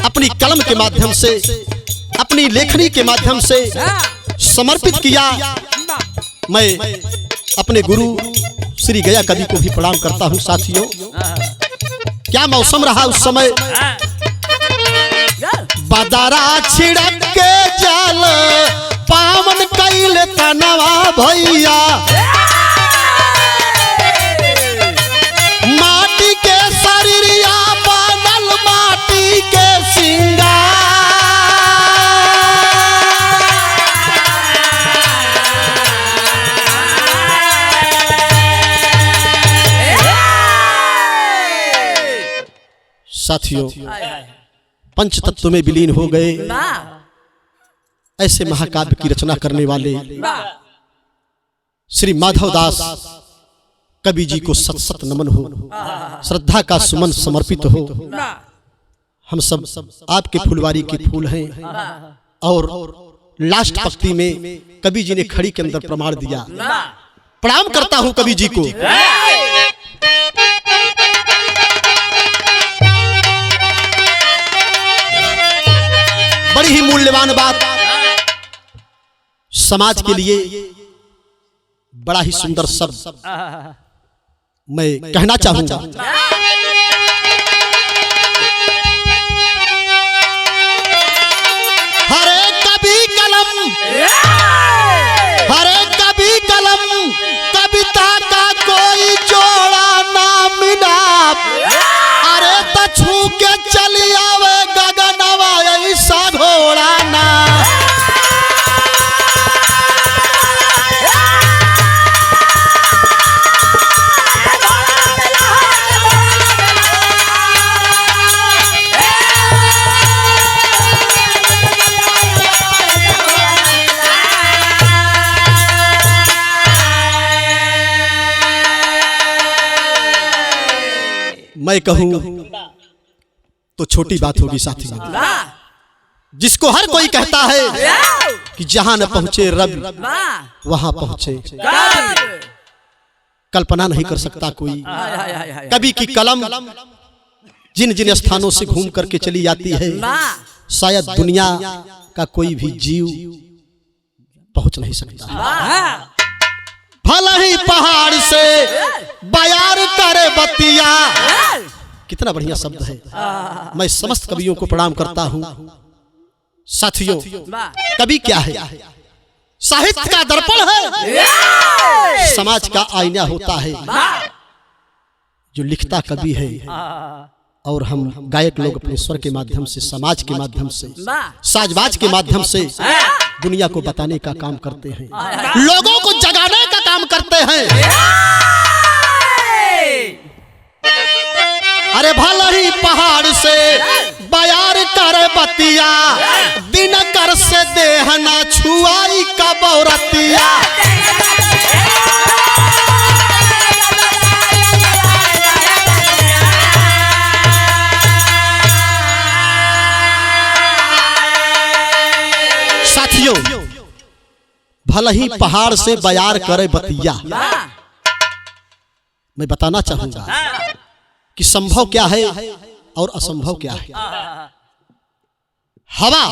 अपनी कलम के माध्यम से, अपनी लेखनी के माध्यम से समर्पित किया। मैं अपने गुरु श्री गया कवि को भी प्रणाम करता हूं। साथियों, क्या मौसम रहा उस समय। बदरा छिड़क के जाल पावन कैल तनवा भैया, माटी के शरीरिया बनल माटी के सिंगार। साथियों, पंच तत्व में विलीन हो गए ऐसे महाकाव्य की रचना करने वाले श्री माधवदास कवि जी को सत सत नमन हो, श्रद्धा का सुमन समर्पित हो। हम सब आपके फुलवारी के फूल हैं। और लास्ट पंक्ति में कवि जी ने खड़ी के अंदर प्रमाण दिया। प्रणाम करता हूं कवि जी को। बड़ी ही मूल्यवान बात, समाज के लिए बड़ा ही सुंदर शब्द मैं कहना चाहूंगा। हरे कवि कलम, हरे कवि कलम, कविता का कोई जोड़ा ना मिला। अरे तो छू के चली आवे गगनवा ऐसा घोड़ा ना। मैं कहूं तो छोटी बात होगी साथियों, जिसको हर कोई कहता है कि जहां न पहुंचे रब वहां पहुंचे। कल्पना नहीं कर सकता कोई। कवि की कलम जिन जिन स्थानों से घूम करके चली जाती है, शायद दुनिया का कोई भी जीव पहुंच नहीं सकता। भले ही पहाड़ से बयार करे बतिया। कितना बढ़िया शब्द है। मैं समस्त कवियों को प्रणाम करता हूं। साथियों, कवि क्या है? साहित्य का दर्पण है, समाज का आईना होता है। जो लिखता कवि है और हम गायक लोग अपने स्वर के माध्यम से, समाज के माध्यम से, साजबाज के माध्यम से दुनिया को बताने का काम करते हैं, लोगों को जगाने का काम करते हैं। अरे भले ही पहाड़ से बयार कर बतिया, दिन कर से देहना छुआई का बौरतिया। साथियों, भले ही पहाड़ से बयार करे बतिया, मैं बताना चाहूंगा कि संभव क्या है और असंभव क्या है। हवा,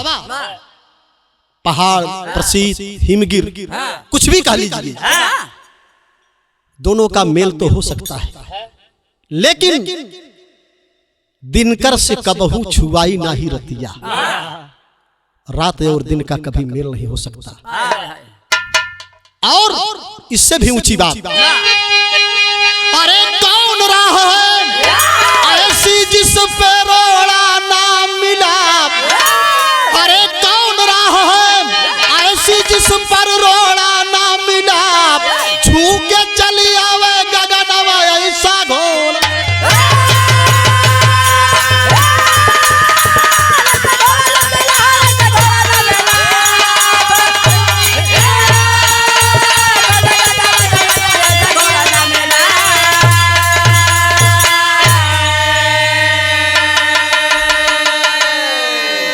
पहाड़, प्रसिद्ध, हिमगिर, कुछ भी कह लीजिए, दोनों का मेल तो हो सकता है, लेकिन दिनकर से कबहू छुआई ना ही रतिया। रात और दिन का कभी मेल नहीं हो सकता। और इससे भी ऊंची बात, अरे कौन राह है ऐसी जिस पे रोड़ा ना मिला। अरे कौन राह है ऐसी जिस पर रोड़ा ना मिला। छू के चली आवे गगनवा ऐसा घोड़ा।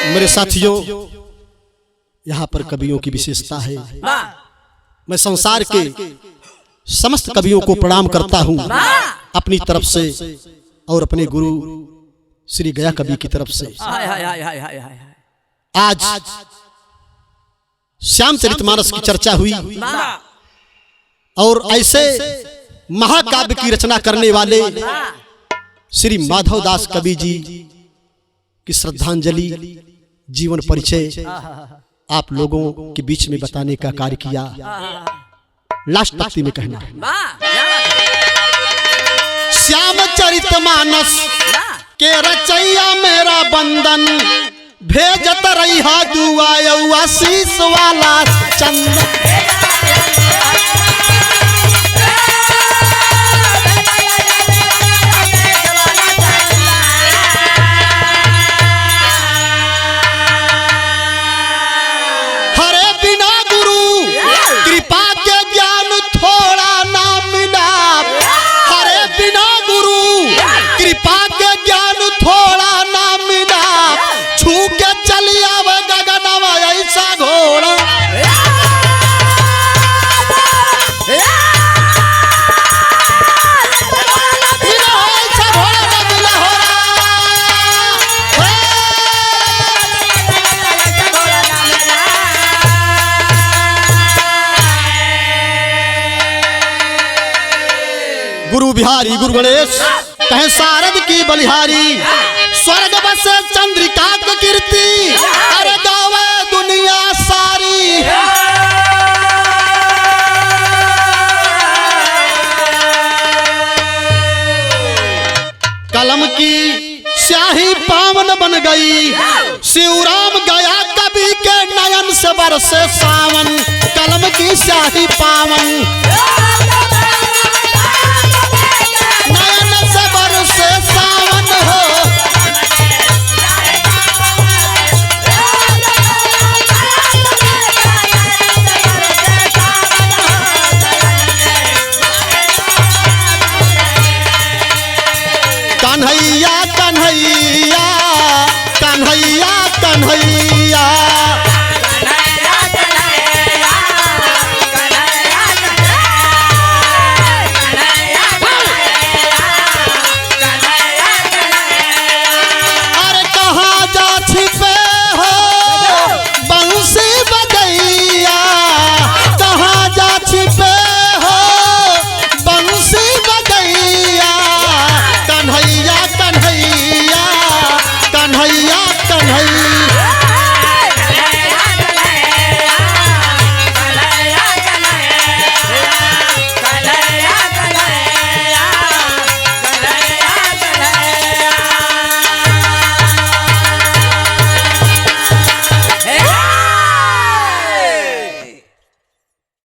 मेरे साथियों, यहाँ पर कवियों की विशेषता है। मैं संसार के समस्त कवियों को प्रणाम करता हूँ अपनी तरफ से और अपने गुरु श्री गया कवि की तरफ से। आज श्यामचरितमानस की चर्चा हुई और ऐसे महाकाव्य की रचना करने वाले श्री माधवदास कवि जी की श्रद्धांजलि जीवन परिचय आप लोगों के बीच में बताने का कार्य किया। लास्ट पंक्ति में कहना है, श्यामचरितमानस के रचैया मेरा बंदन, भेजत रही दुआ आशीष वाला चंदन। गुरु बिहारी गुरु गणेश कहे शारद की बलिहारी, स्वर्ग बसे चंद्रिका की कीर्ति, अरे गावे दुनिया सारी। कलम की स्याही पावन बन गई, शिवराम गया कवि के नयन से बरसे सावन। कलम की स्याही पावन कन्हैया कन्हैया कन्हैया कन्हैया।